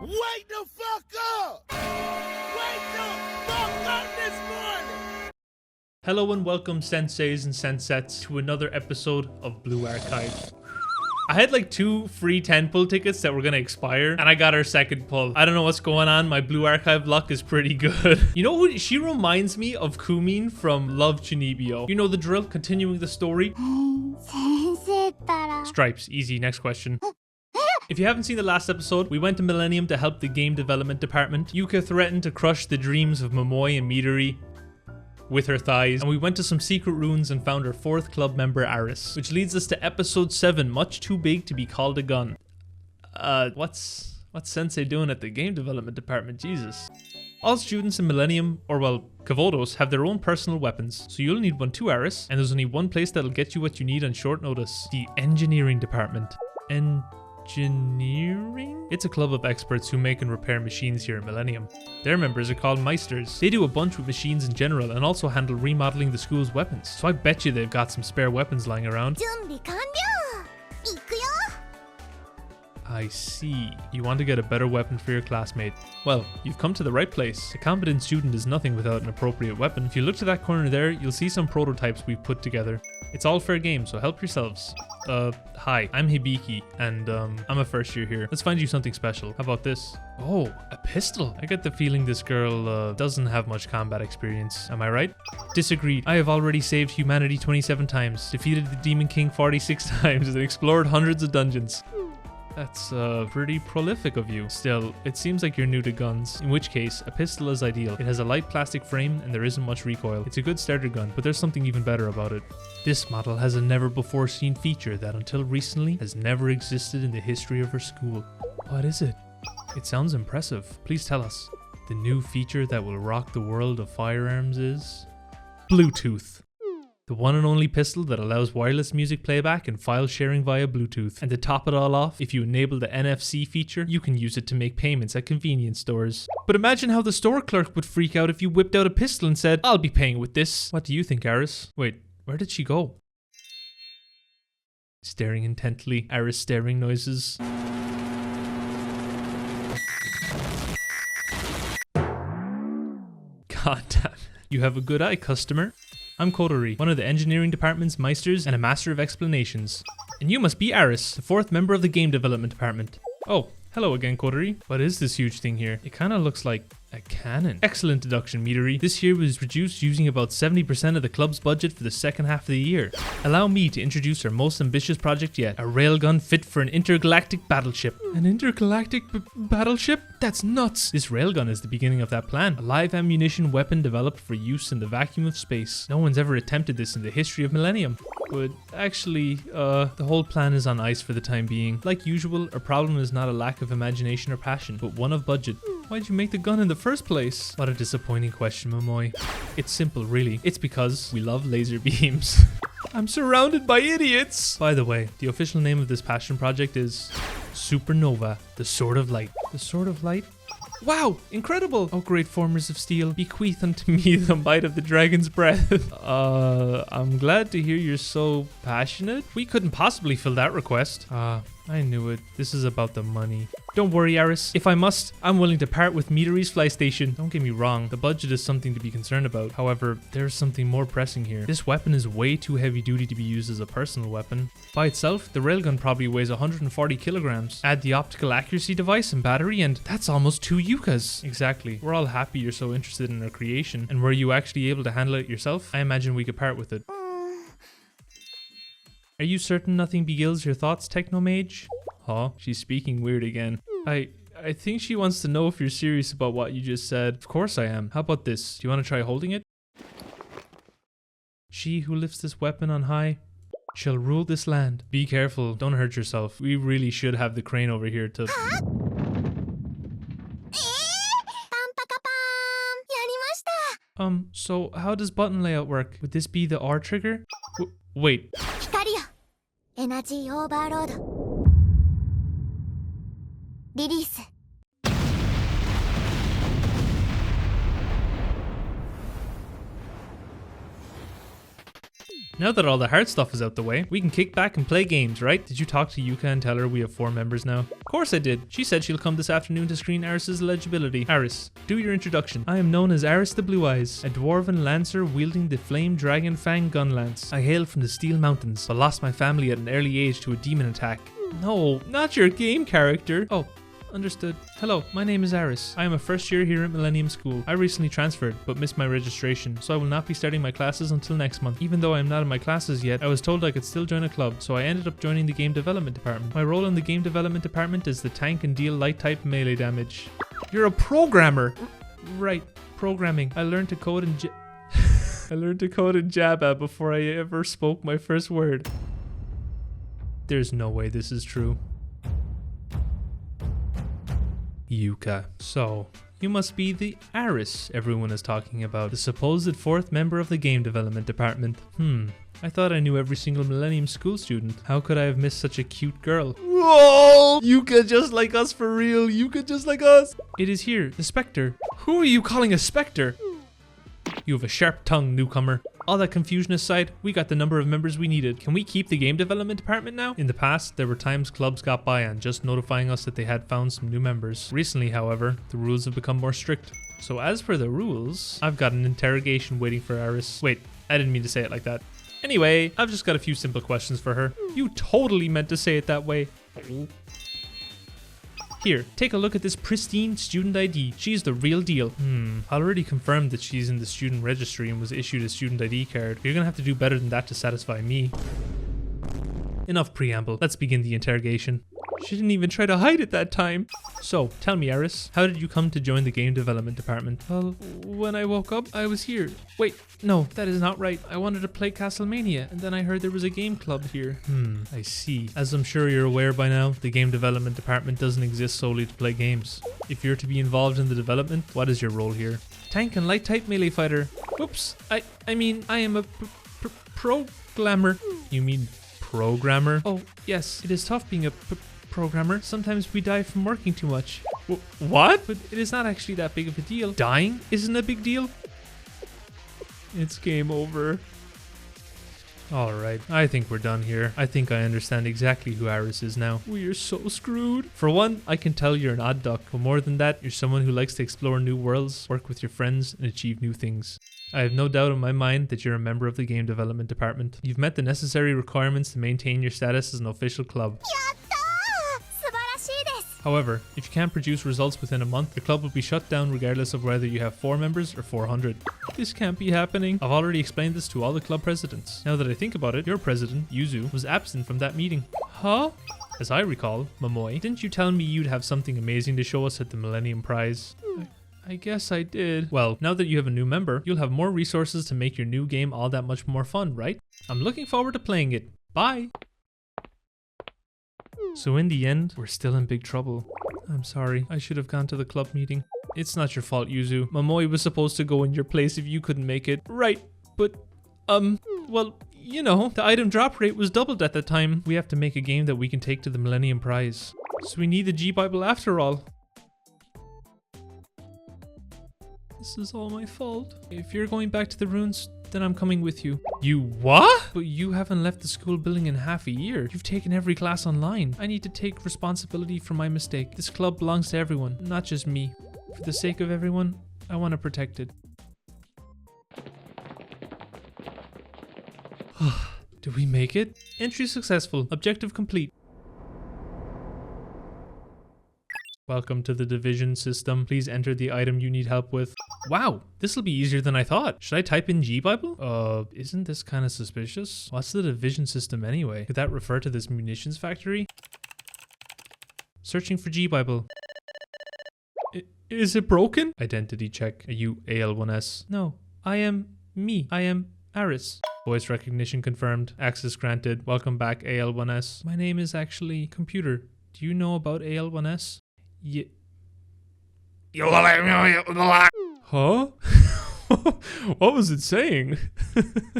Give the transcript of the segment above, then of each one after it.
Wake the fuck up! Wake the fuck up this morning! Hello and welcome senseis and sensettes to another episode of Blue Archive. I had like 2 free 10 pull tickets that were gonna expire and I got our second pull. I don't know what's going on. My Blue Archive luck is pretty good. You know who she reminds me of? Kumin from Love Chunibyo. You know the drill, continuing the story. Stripes, easy, next question. If you haven't seen the last episode, we went to Millennium to help the game development department. Yuka threatened to crush the dreams of Momoi and Midori with her thighs, and we went to some secret ruins and found our 4th club member Aris, which leads us to episode 7, much too big to be called a gun. What's Sensei doing at the game development department? Jesus. All students in Millennium, or well, Kavodos, have their own personal weapons, so you'll need one too, Aris, and there's only one place that'll get you what you need on short notice: the engineering department. Engineering? It's a club of experts who make and repair machines here at Millennium. Their members are called Meisters. They do a bunch with machines in general and also handle remodeling the school's weapons. So I bet you they've got some spare weapons lying around. I see. You want to get a better weapon for your classmate. Well, you've come to the right place. A competent student is nothing without an appropriate weapon. If you look to that corner there, you'll see some prototypes we've put together. It's all fair game, so help yourselves. Hi, I'm Hibiki, and I'm a first year here. Let's find you something special. How about this? Oh, a pistol. I get the feeling this girl doesn't have much combat experience. Am I right? Disagreed. I have already saved humanity 27 times, defeated the Demon King 46 times, and explored hundreds of dungeons. That's pretty prolific of you. Still, it seems like you're new to guns, in which case, a pistol is ideal. It has a light plastic frame and there isn't much recoil. It's a good starter gun, but there's something even better about it. This model has a never before seen feature that until recently has never existed in the history of our school. What is it? It sounds impressive. Please tell us. The new feature that will rock the world of firearms is Bluetooth. The one and only pistol that allows wireless music playback and file sharing via Bluetooth. And to top it all off, if you enable the NFC feature, you can use it to make payments at convenience stores. But imagine how the store clerk would freak out if you whipped out a pistol and said, "I'll be paying with this." What do you think, Aris? Wait, where did she go? Staring intently, Aris staring noises. God damn. You have a good eye, customer. I'm Kodori, one of the engineering department's meisters and a master of explanations. And you must be Aris, the 4th member of the game development department. Oh, hello again, Kodori. What is this huge thing here? It kind of looks like a cannon. Excellent deduction, Midori. This year was reduced using about 70% of the club's budget for the second half of the year. Allow me to introduce our most ambitious project yet, a railgun fit for an intergalactic battleship. An intergalactic battleship? That's nuts! This railgun is the beginning of that plan. A live ammunition weapon developed for use in the vacuum of space. No one's ever attempted this in the history of Millennium. But actually, the whole plan is on ice for the time being. Like usual, our problem is not a lack of imagination or passion, but one of budget. Why'd you make the gun in the first place? What a disappointing question, Momoi. It's simple, really. It's because we love laser beams. I'm surrounded by idiots! By the way, the official name of this passion project is Supernova, the Sword of Light. The Sword of Light? Wow, incredible! Oh, great formers of steel, bequeath unto me the might of the dragon's breath. I'm glad to hear you're so passionate. We couldn't possibly fill that request. I knew it. This is about the money. Don't worry, Aris. If I must, I'm willing to part with Midori's fly station. Don't get me wrong, the budget is something to be concerned about. However, there's something more pressing here. This weapon is way too heavy duty to be used as a personal weapon. By itself, the railgun probably weighs 140 kilograms. Add the optical accuracy device and battery and that's almost 2 yukas. Exactly. We're all happy you're so interested in our creation. And were you actually able to handle it yourself? I imagine we could part with it. Are you certain nothing begills your thoughts, Technomage? Huh? She's speaking weird again. I think she wants to know if you're serious about what you just said. Of course I am. How about this? Do you want to try holding it? She who lifts this weapon on high shall rule this land. Be careful. Don't hurt yourself. We really should have the crane over here to... So how does button layout work? Would this be the R trigger? Wait. Energy overload. Release. Now that all the hard stuff is out the way, we can kick back and play games, right? Did you talk to Yuka and tell her we have 4 members now? Of course I did. She said she'll come this afternoon to screen Aris's eligibility. Aris, do your introduction. I am known as Aris the Blue Eyes, a dwarven lancer wielding the flame dragon fang gun lance. I hail from the Steel Mountains, but lost my family at an early age to a demon attack. No, not your game character. Oh. Understood. Hello, my name is Aris. I am a first year here at Millennium School. I recently transferred, but missed my registration, so I will not be starting my classes until next month. Even though I am not in my classes yet, I was told I could still join a club, so I ended up joining the game development department. My role in the game development department is to tank and deal light type melee damage. You're a programmer! Right, programming. I learned to code in I learned to code in Java before I ever spoke my first word. There's no way this is true. Yuka. So, you must be the Aris everyone is talking about, the supposed 4th member of the game development department. I thought I knew every single Millennium School student. How could I have missed such a cute girl? Whoa! Yuka just like us for real. Yuka just like us. It is here, the Spectre. Who are you calling a Spectre? You have a sharp tongue, newcomer. All that confusion aside, we got the number of members we needed. Can we keep the game development department now? In the past, there were times clubs got by on just notifying us that they had found some new members. Recently, however, the rules have become more strict. So as per the rules, I've got an interrogation waiting for Aris. Wait, I didn't mean to say it like that. Anyway, I've just got a few simple questions for her. You totally meant to say it that way. Here, take a look at this pristine student ID. She's the real deal. I already confirmed that she's in the student registry and was issued a student ID card. You're gonna have to do better than that to satisfy me. Enough preamble. Let's begin the interrogation. She didn't even try to hide it that time. So, tell me, Aris, how did you come to join the game development department? Well, when I woke up, I was here. Wait, no, that is not right. I wanted to play Castlemania, and then I heard there was a game club here. I see. As I'm sure you're aware by now, the game development department doesn't exist solely to play games. If you're to be involved in the development, what is your role here? Tank and light type melee fighter. Whoops, I mean, I am a programmer. You mean programmer? Oh, yes, it is tough being a programmer. Sometimes we die from working too much. What? But it is not actually that big of a deal. Dying isn't a big deal. It's game over. Alright, I think we're done here. I think I understand exactly who Aris is now. We are so screwed. For one, I can tell you're an odd duck. But more than that, you're someone who likes to explore new worlds, work with your friends, and achieve new things. I have no doubt in my mind that you're a member of the game development department. You've met the necessary requirements to maintain your status as an official club. However, if you can't produce results within a month, the club will be shut down regardless of whether you have 4 members or 400. This can't be happening. I've already explained this to all the club presidents. Now that I think about it, your president, Yuzu, was absent from that meeting. Huh? As I recall, Momoi, didn't you tell me you'd have something amazing to show us at the Millennium Prize? I guess I did. Well, now that you have a new member, you'll have more resources to make your new game all that much more fun, right? I'm looking forward to playing it. Bye! So in the end, we're still in big trouble. I'm sorry, I should have gone to the club meeting. It's not your fault, Yuzu. Momoi was supposed to go in your place if you couldn't make it. Right, but, well, you know, the item drop rate was doubled at that time. We have to make a game that we can take to the Millennium Prize. So we need the G-Bible after all. This is all my fault. If you're going back to the ruins, then I'm coming with you. You what? But you haven't left the school building in half a year. You've taken every class online. I need to take responsibility for my mistake. This club belongs to everyone, not just me. For the sake of everyone, I want to protect it. Did we make it? Entry successful. Objective complete. Welcome to the division system. Please enter the item you need help with. Wow, this'll be easier than I thought. Should I type in G-Bible? Isn't this kind of suspicious? What's the division system anyway? Could that refer to this munitions factory? Searching for G-Bible. Is it broken? Identity check. Are you AL1S? No, I am me. I am Aris. Voice recognition confirmed. Access granted. Welcome back, AL1S. My name is actually Computer. Do you know about AL1S? Huh? What was it saying?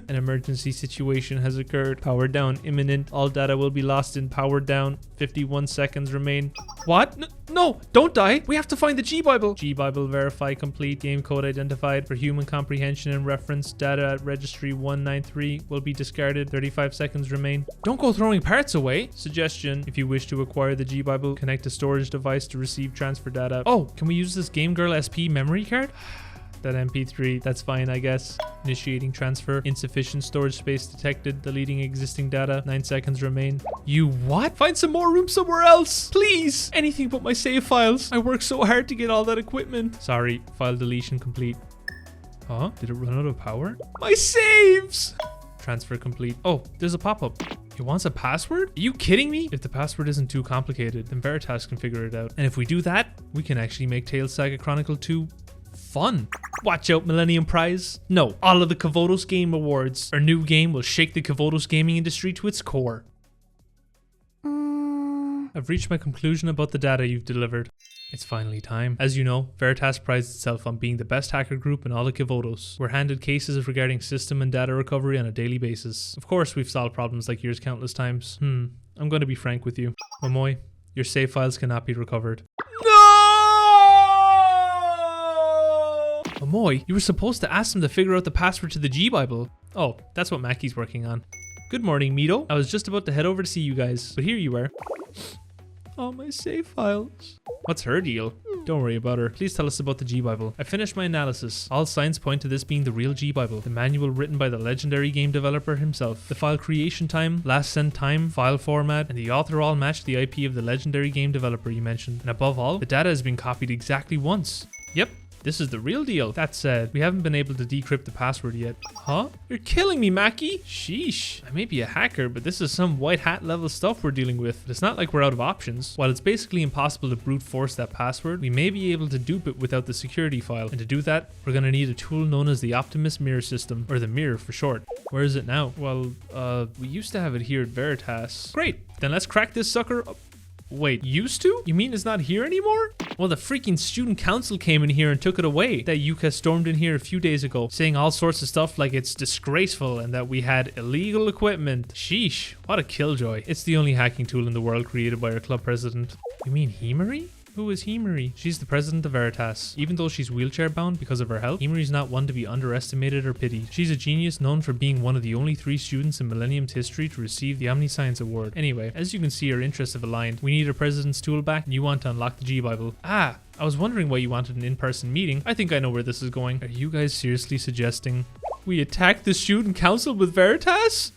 An emergency situation has occurred. Power down imminent. All data will be lost in power down. 51 seconds remain. What? No, don't die. We have to find the G-Bible. G-Bible verify complete. Game code identified for human comprehension and reference. Data at registry 193 will be discarded. 35 seconds remain. Don't go throwing parts away. Suggestion: if you wish to acquire the G-Bible, connect a storage device to receive transfer data. Oh, can we use this Game Girl SP memory card? That MP3, that's fine, I guess. Initiating transfer. Insufficient storage space detected. Deleting existing data. 9 seconds remain. You what? Find some more room somewhere else, please. Anything but my save files. I worked so hard to get all that equipment. Sorry, file deletion complete. Huh? Did it run out of power? My saves! Transfer complete. Oh, there's a pop-up. It wants a password? Are you kidding me? If the password isn't too complicated, then Veritas can figure it out. And if we do that, we can actually make Tales Saga Chronicle 2 fun. Watch out, Millennium Prize. No, all of the Kavotos Game Awards. Our new game will shake the Kavotos gaming industry to its core. I've reached my conclusion about the data you've delivered. It's finally time. As you know, Veritas prides itself on being the best hacker group in all of Kavotos. We're handed cases regarding system and data recovery on a daily basis. Of course, we've solved problems like yours countless times. I'm going to be frank with you. Momoy, your save files cannot be recovered. Momoy, you were supposed to ask them to figure out the password to the G-Bible. Oh, that's what Maki's working on. Good morning, Mito. I was just about to head over to see you guys, but here you are. Oh, my save files. What's her deal? Don't worry about her. Please tell us about the G-Bible. I finished my analysis. All signs point to this being the real G-Bible. The manual written by the legendary game developer himself. The file creation time, last sent time, file format, and the author all match the IP of the legendary game developer you mentioned. And above all, the data has been copied exactly once. Yep. This is the real deal. That said, we haven't been able to decrypt the password yet. Huh? You're killing me, Maki! Sheesh. I may be a hacker, but this is some white hat level stuff we're dealing with. But it's not like we're out of options. While it's basically impossible to brute force that password, we may be able to dupe it without the security file. And to do that, we're gonna need a tool known as the Optimus Mirror System, or the Mirror for short. Where is it now? Well, we used to have it here at Veritas. Great, then let's crack this sucker up. Wait, used to? You mean it's not here anymore? Well, the freaking student council came in here and took it away. That Yuka stormed in here a few days ago, saying all sorts of stuff like it's disgraceful and that we had illegal equipment. Sheesh, what a killjoy. It's the only hacking tool in the world created by our club president. You mean Himari? Who is Himari? She's the president of Veritas. Even though she's wheelchair bound because of her health, Himari's not one to be underestimated or pitied. She's a genius known for being one of the only 3 students in Millennium's history to receive the Omniscience Award. Anyway, as you can see, our interests have aligned. We need our president's tool back and you want to unlock the G-Bible. Ah, I was wondering why you wanted an in-person meeting. I think I know where this is going. Are you guys seriously suggesting we attack the student council with Veritas?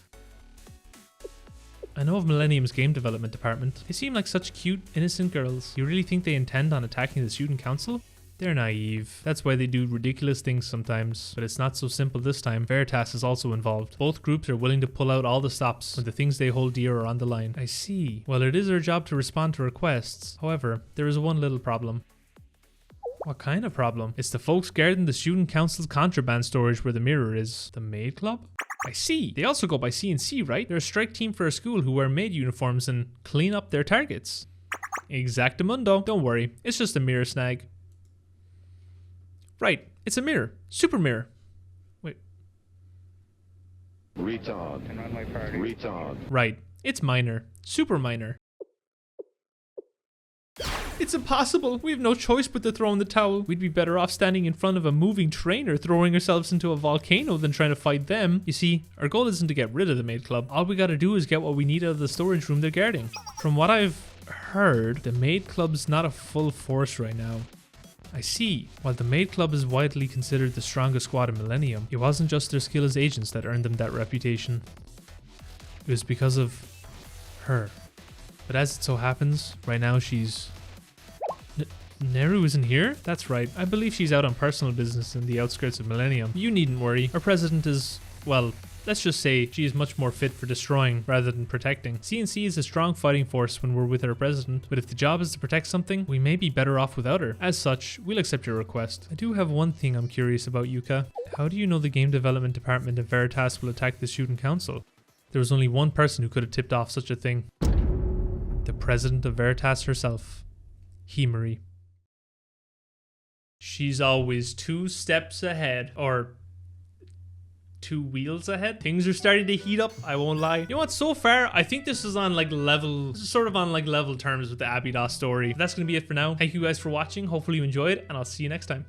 I know of Millennium's game development department. They seem like such cute, innocent girls. You really think they intend on attacking the student council? They're naive. That's why they do ridiculous things sometimes. But it's not so simple this time. Veritas is also involved. Both groups are willing to pull out all the stops when the things they hold dear are on the line. I see. Well, it is our job to respond to requests. However, there is one little problem. What kind of problem? It's the folks guarding the student council's contraband storage where the mirror is. The maid club? I see. They also go by CNC, right? They're a strike team for a school who wear maid uniforms and clean up their targets. Exactamundo. Don't worry. It's just a mirror snag. Right. It's a mirror. Super mirror. Wait. Retard. Retard. Right. It's minor. Super minor. It's impossible. We have no choice but to throw in the towel. We'd be better off standing in front of a moving train or throwing ourselves into a volcano than trying to fight them. You see, our goal isn't to get rid of the maid club. All we gotta do is get what we need out of the storage room they're guarding. From what I've heard, the maid club's not a full force right now. I see. While the maid club is widely considered the strongest squad in Millennium, it wasn't just their skill as agents that earned them that reputation. It was because of her. But as it so happens, right now she's... Neru isn't here? That's right. I believe she's out on personal business in the outskirts of Millennium. You needn't worry. Our president is, well, let's just say she is much more fit for destroying rather than protecting. CNC is a strong fighting force when we're with our president, but if the job is to protect something, we may be better off without her. As such, we'll accept your request. I do have one thing I'm curious about, Yuka. How do you know the game development department of Veritas will attack the student council? There was only one person who could have tipped off such a thing. The president of Veritas herself, Himari. She's always 2 steps ahead, or 2 wheels ahead. Things are starting to heat up, I won't lie. You know what, so far I think this is on like level, sort of on like level terms with the Abydos story. That's gonna be it for now. Thank you guys for watching, hopefully you enjoyed, and I'll see you next time.